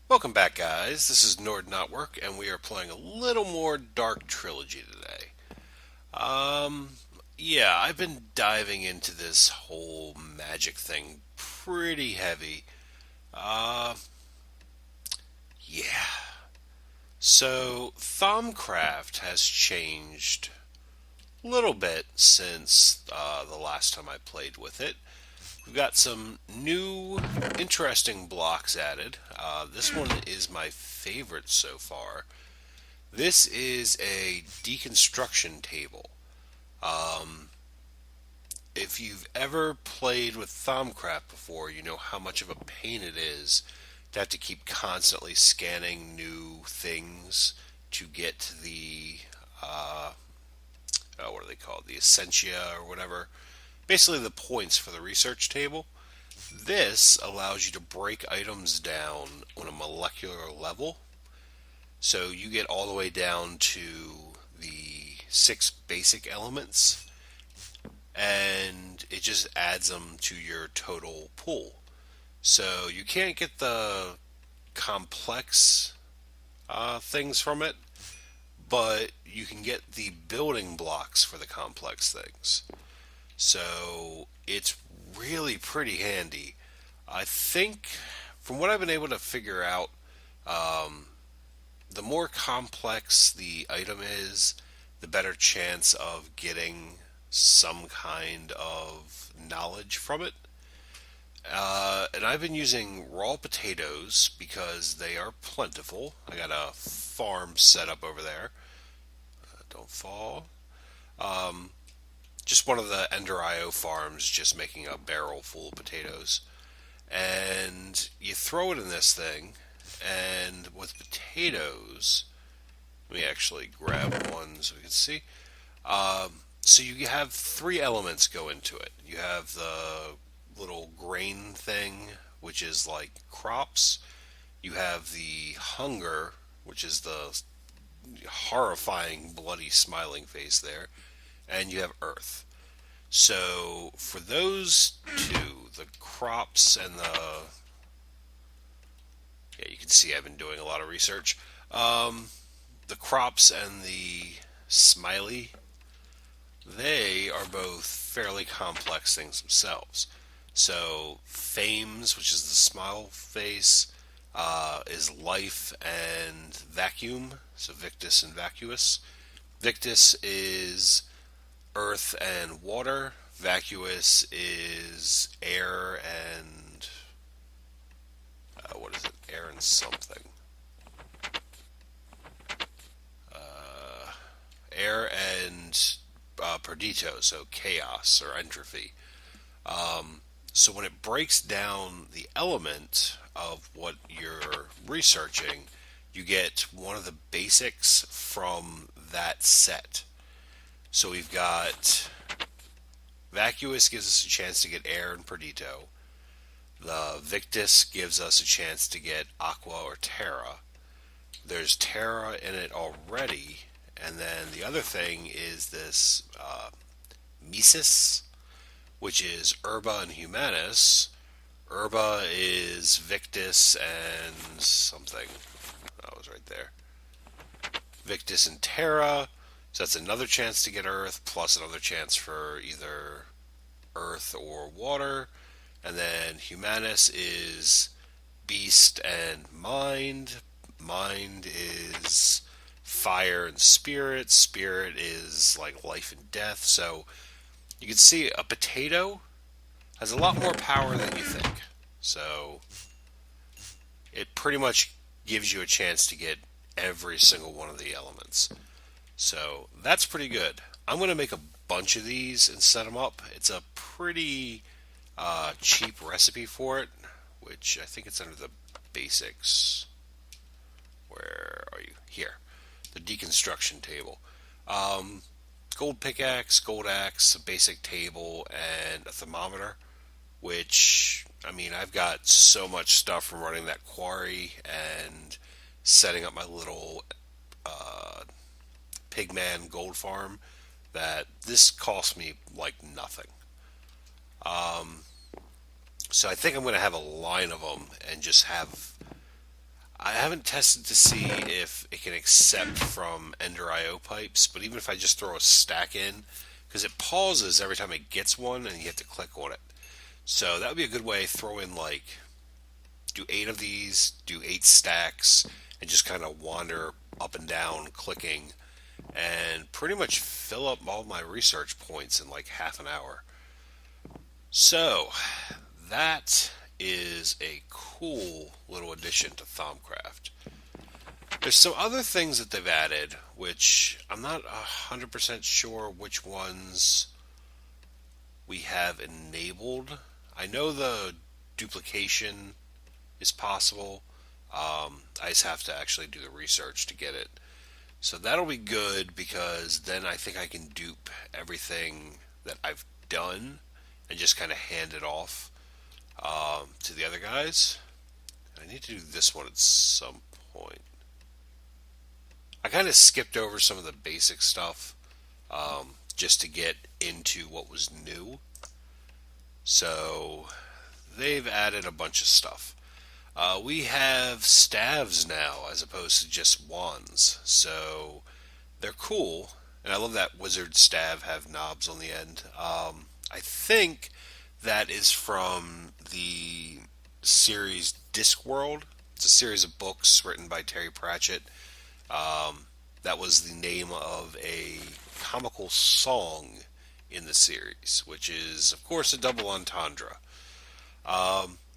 Welcome back, guys. This is knotwork, and we are playing a little more Dark Trilogy today. Um, yeah, I've been diving into this whole magic thing pretty heavy. Uh, yeah. So, thaumcraft has changed a little bit since the last time I played with it. We've got some new, interesting blocks added. This one is my favorite so far. This is a deconstruction table. Um, if you've ever played with thaumcraft before, you know how much of a pain it is to have to keep constantly scanning new things to get the what are they called? The essentia or whatever. Basically, the points for the research table. This allows you to break items down on a molecular level. So you get all the way down to the six basic elements, and it just adds them to your total pool. So you can't get the complex things from it, but you can get the building blocks for the complex things. So it's really pretty handy. I think, from what I've been able to figure out, um, the more complex the item is, the better chance of getting some kind of knowledge from it. And I've been using raw potatoes because they are plentiful. I got a farm set up over there. Don't fall. Um, just one of the Ender IO farms, just making a barrel full of potatoes. And you throw it in this thing, and with potatoes, let me actually grab one so we can see. So you have three elements go into it. You have the little grain thing, which is like crops. You have the hunger, which is the horrifying, bloody, smiling face there. And you have earth. So for those two, the crops and yeah, you can see I've been doing a lot of research. The crops and the smiley, they are both fairly complex things themselves. So, Fames, which is the smile face, is life and vacuum. So, Victus and Vacuous. Victus is earth and water. Vacuous is air and. What is it? Air and something. Air and Perdito, so chaos or entropy. So when it breaks down the element of what you're researching, you get one of the basics from that set. So we've got Vacuous gives us a chance to get air and Perdito. The Victus gives us a chance to get Aqua or Terra. There's Terra in it already, and then the other thing is this Mises, which is Herba and Humanus. Herba is Victus and something. That was right there. Victus and Terra. So that's another chance to get Earth, plus another chance for either Earth or water. And then Humanus is Beast and Mind. Mind is fire and spirit. Spirit is like life and death. So you can see a potato has a lot more power than you think. So it pretty much gives you a chance to get every single one of the elements. So that's pretty good. I'm going to make a bunch of these and set them up. It's a pretty cheap recipe for it, which I think it's under the basics. Where are you? Here. The deconstruction table. Gold pickaxe, gold axe, a basic table, and a thermometer. Which, I mean, I've got so much stuff from running that quarry and setting up my little pigman gold farm that this cost me like nothing. So I think I'm going to have a line of them and just have. I haven't tested to see if it can accept from Ender IO pipes, but even if I just throw a stack in, because it pauses every time it gets one and you have to click on it. So that would be a good way. Throw in like, do 8 of these, do 8 stacks, and just kind of wander up and down clicking and pretty much fill up all my research points in like half an hour. So that is a cool little addition to thaumcraft. There's some other things that they've added, which I'm not 100% sure which ones we have enabled. I know the duplication is possible. I just have to actually do the research to get it. So that'll be good because then I think I can dupe everything that I've done and just kind of hand it off to the other guys. I need to do this one at some point. I kind of skipped over some of the basic stuff just to get into what was new. So they've added a bunch of stuff. We have staves now as opposed to just wands. So they're cool. And I love that wizard staff have knobs on the end. I think that is from the series Discworld. It's a series of books written by Terry Pratchett. That was the name of a comical song in the series, which is, of course, a double entendre.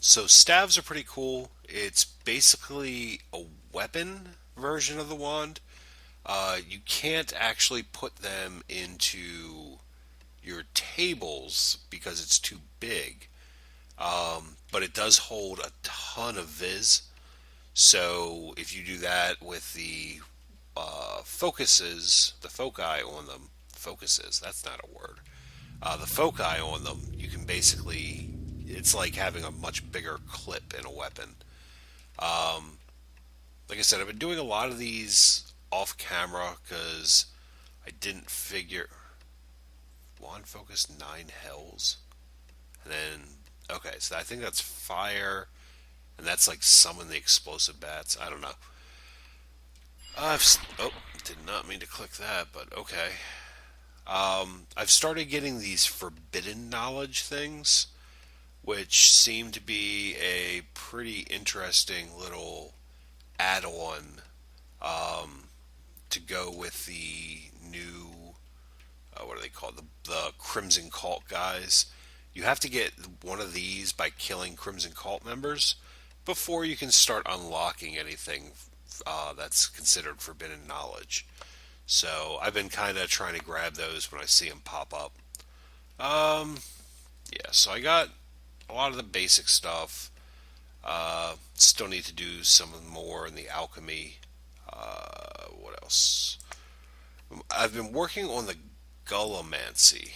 So staves are pretty cool. It's basically a weapon version of the wand. You can't actually put them into your tables because it's too big. But it does hold a ton of viz. So if you do that with the focuses, the foci on them, focuses, that's not a word. The foci on them, you can basically, it's like having a much bigger clip in a weapon. Like I said, I've been doing a lot of these off camera because I didn't figure. Wand focus 9 hells. And then, okay, so I think that's fire. And that's like summon the explosive bats. I don't know. Did not mean to click that, but okay. I've started getting these forbidden knowledge things, which seem to be a pretty interesting little add-on to go with the new, what are they called? The Crimson Cult guys. You have to get one of these by killing Crimson Cult members before you can start unlocking anything that's considered forbidden knowledge. So I've been kind of trying to grab those when I see them pop up. Yeah, so I got a lot of the basic stuff. Still need to do some more in the alchemy. What else? I've been working on the gullomancy.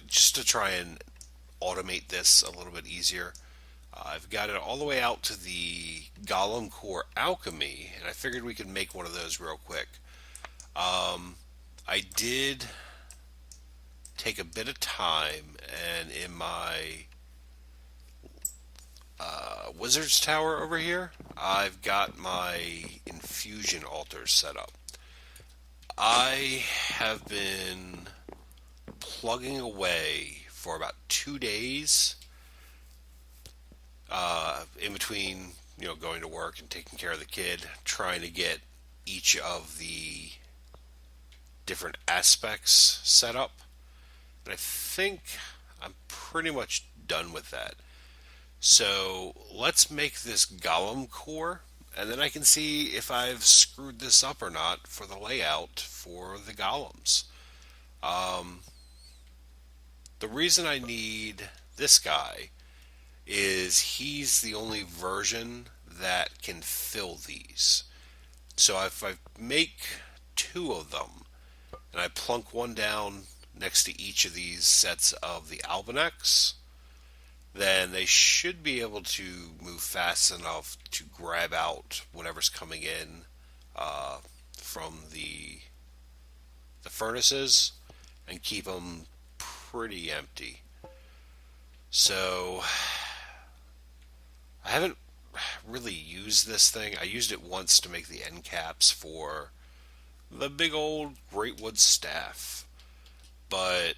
Just to try and automate this a little bit easier. I've got it all the way out to the Golem Core Alchemy, and I figured we could make one of those real quick. I did take a bit of time, and in my Wizard's Tower over here, I've got my infusion altar set up. I have been plugging away for about 2 days in between, going to work and taking care of the kid, trying to get each of the different aspects set up. And I think I'm pretty much done with that. So let's make this golem core, and then I can see if I've screwed this up or not for the layout for the golems. The reason I need this guy is he's the only version that can fill these. So if I make 2 of them, and I plunk one down next to each of these sets of the albinex, then they should be able to move fast enough to grab out whatever's coming in from the furnaces and keep them pretty empty. So I haven't really use this thing. I used it once to make the end caps for the big old great wood staff, but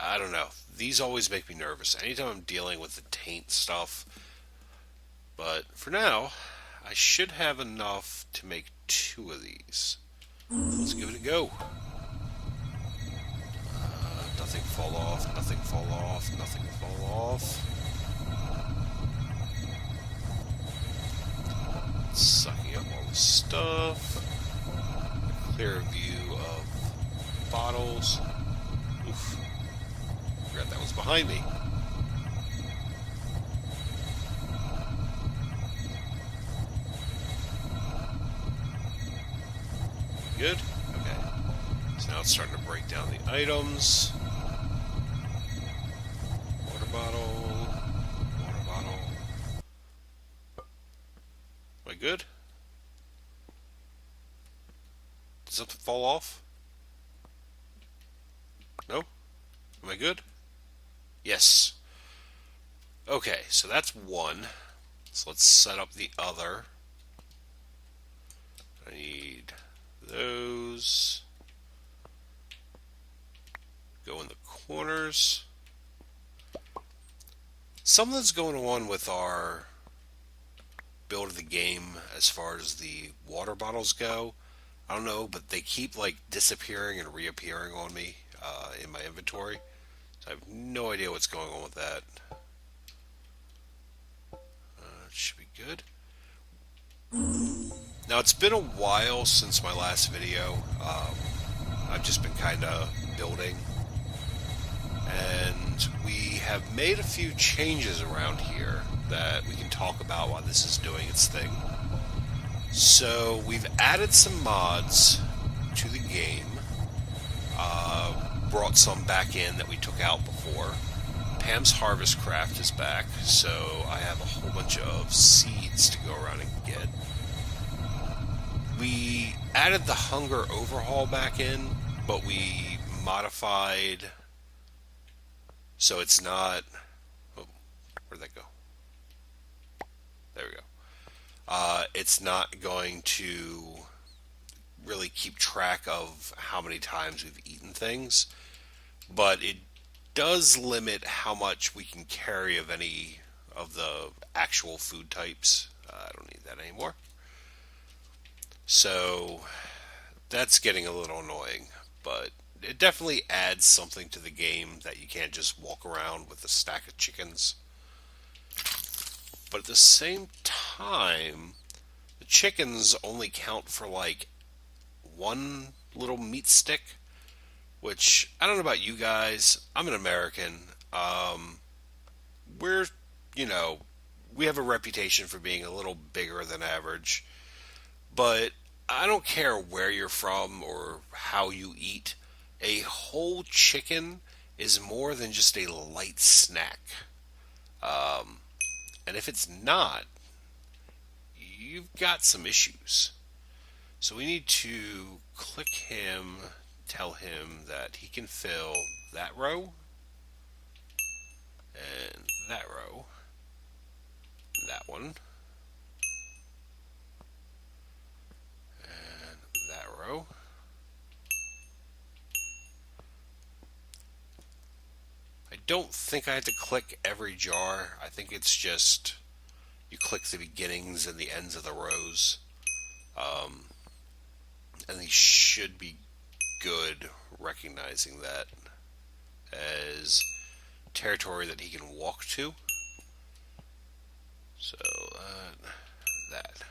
I don't know. These always make me nervous anytime I'm dealing with the taint stuff. But for now, I should have enough to make 2 of these. Let's give it a go. Nothing fall off, nothing fall off, nothing fall off. Sucking up all the stuff. A clear view of bottles. Oof. Forgot that was behind me. Good? Okay. So now it's starting to break down the items. Water bottle. Water bottle. Am I good? Did something fall off? No? Am I good? Yes. Okay, so that's one. So let's set up the other. I need those. Go in the corners. Something's going on with our build of the game as far as the water bottles go. I don't know, but they keep like disappearing and reappearing on me in my inventory. So I have no idea what's going on with that. It should be good. Now it's been a while since my last video. I've just been kind of building, and we have made a few changes around here that we can talk about while this is doing its thing. So we've added some mods to the game, brought some back in that we took out before. Pam's Harvest Craft is back, so I have a whole bunch of seeds to go around and get. We added the Hunger Overhaul back in, but we modified so it's not... Oh, where'd that go? There we go. It's not going to really keep track of how many times we've eaten things, but it does limit how much we can carry of any of the actual food types. I don't need that anymore. So that's getting a little annoying, but it definitely adds something to the game that you can't just walk around with a stack of chickens. But at the same time, the chickens only count for like one little meat stick, which I don't know about you guys. I'm an American. We're, we have a reputation for being a little bigger than average, but I don't care where you're from or how you eat. A whole chicken is more than just a light snack. And if it's not, you've got some issues. So we need to click him, tell him that he can fill that row, and that row, that one, and that row. I don't think I have to click every jar. I think it's just you click the beginnings and the ends of the rows. And these should be good, recognizing that as territory that he can walk to. So, that.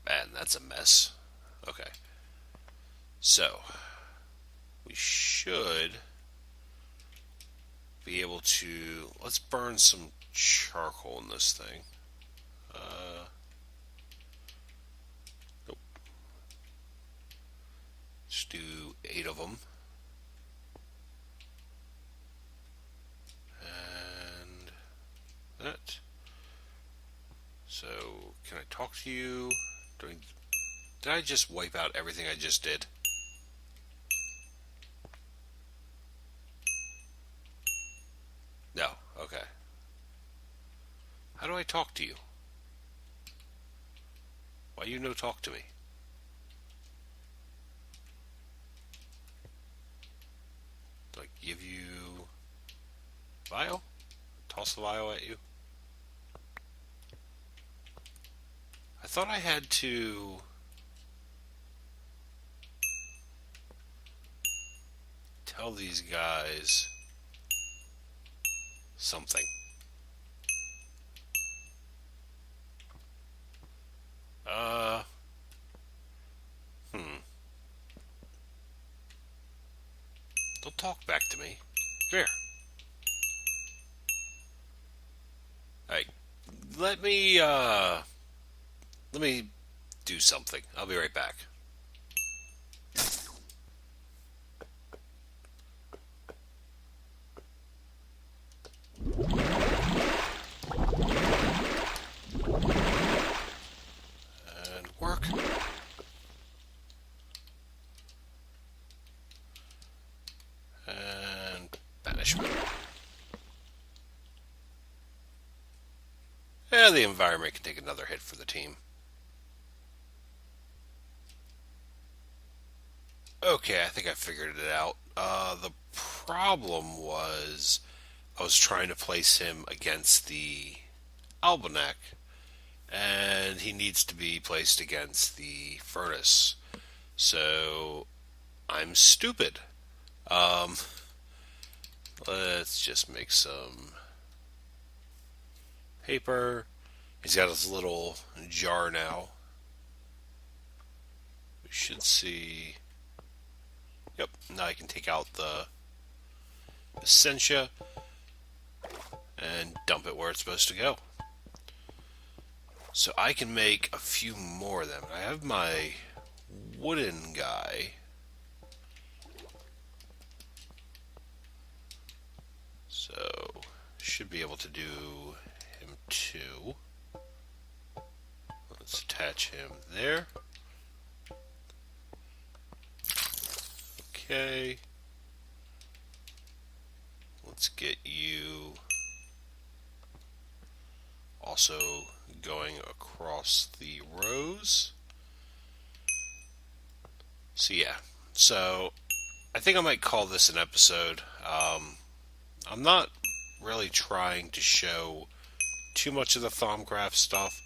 Man, that's a mess. Okay. So, we should be able to... Let's burn some charcoal in this thing. Nope. Just do 8 of them. And that. So, can I talk to you? Did I just wipe out everything I just did? No. Okay. How do I talk to you? Why you no talk to me? Do I give you vial? Toss the vial at you? I thought I had to tell these guys something. Uh, hmm. Don't talk back to me. Come here. Alright, let me do something. I'll be right back. And work. And banishment. Yeah, the environment can take another hit for the team. Okay, I think I figured it out. The problem was I was trying to place him against the almanac, and he needs to be placed against the furnace. So I'm stupid. Um, let's just make some paper. He's got his little jar now. We should see. Yep, now I can take out the essentia and dump it where it's supposed to go. So I can make a few more of them. I have my wooden guy. So should be able to do him too. Let's attach him there. Okay. Let's get you also going across the rows. So yeah, so I think I might call this an episode. I'm not really trying to show too much of the thaumcraft stuff.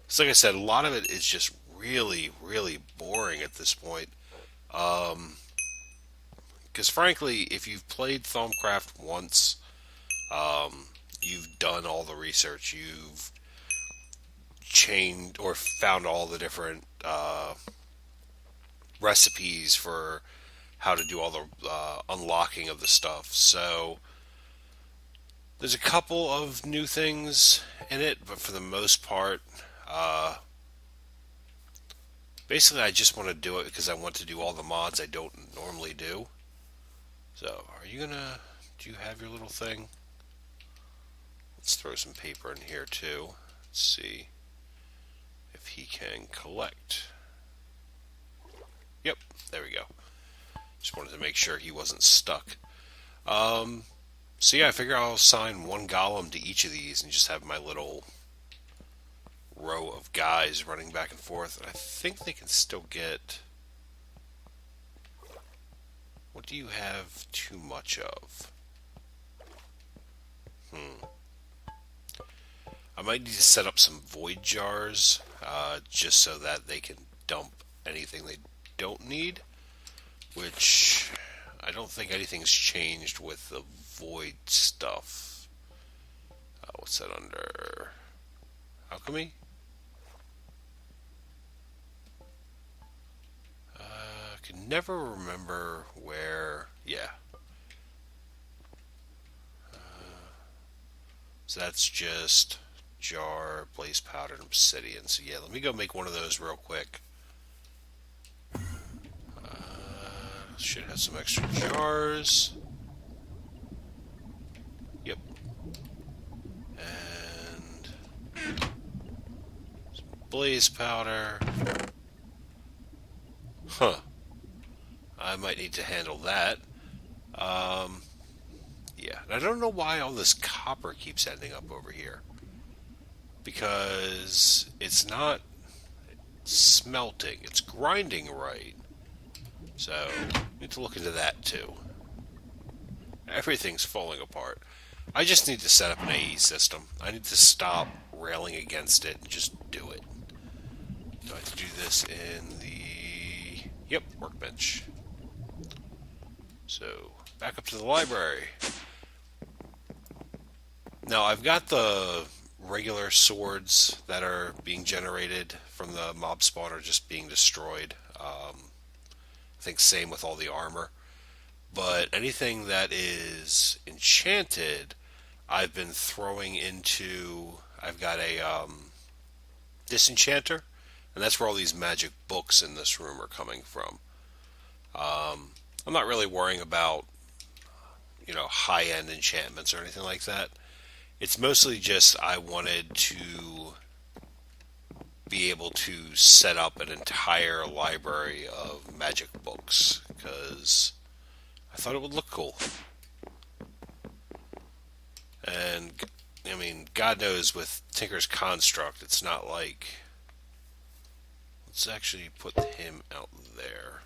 So like I said, a lot of it is just really, really boring at this point. Because frankly, if you've played thaumcraft once, you've done all the research, you've chained or found all the different recipes for how to do all the unlocking of the stuff. So there's a couple of new things in it, but for the most part, basically I just want to do it because I want to do all the mods I don't normally do. So, do you have your little thing? Let's throw some paper in here too. Let's see if he can collect. Yep, there we go. Just wanted to make sure he wasn't stuck. So yeah, I figure I'll assign one golem to each of these and just have my little row of guys running back and forth. And I think they can still get... What do you have too much of? I might need to set up some void jars, just so that they can dump anything they don't need, which I don't think anything's changed with the void stuff. What's that under? Alchemy? I can never remember where. Yeah. So that's just jar, blaze powder, and obsidian. So yeah, let me go make one of those real quick. Should have some extra jars. Yep. And some blaze powder. Huh. I might need to handle that. Yeah. And I don't know why all this copper keeps ending up over here. because it's not smelting, it's grinding right. So, need to look into that too. Everything's falling apart. I just need to set up an AE system. I need to stop railing against it and just do it. Do I have to do this in the... Yep, workbench. So, back up to the library. Now, I've got the regular swords that are being generated from the mob spawner just being destroyed. I think same with all the armor. But anything that is enchanted, I've been throwing into... I've got a disenchanter, and that's where all these magic books in this room are coming from. I'm not really worrying about, high-end enchantments or anything like that. It's mostly just I wanted to be able to set up an entire library of magic books, because I thought it would look cool. And, I mean, God knows with Tinker's Construct, it's not like... Let's actually put him out there.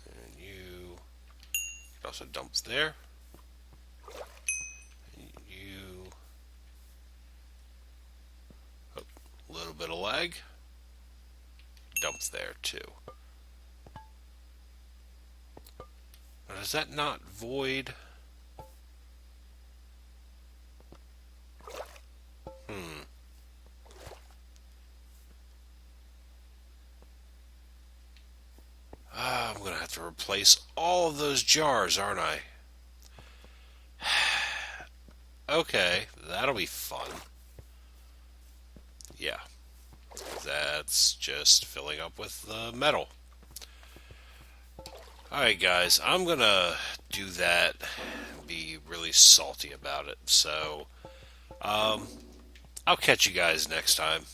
And you can also dump there. And you... Oh, a little bit of lag. Dump there too. Now, does that not void? I'm going to have to replace all of those jars, aren't I? Okay, that'll be fun. Yeah, that's just filling up with the metal. Alright guys, I'm going to do that and be really salty about it. So, I'll catch you guys next time.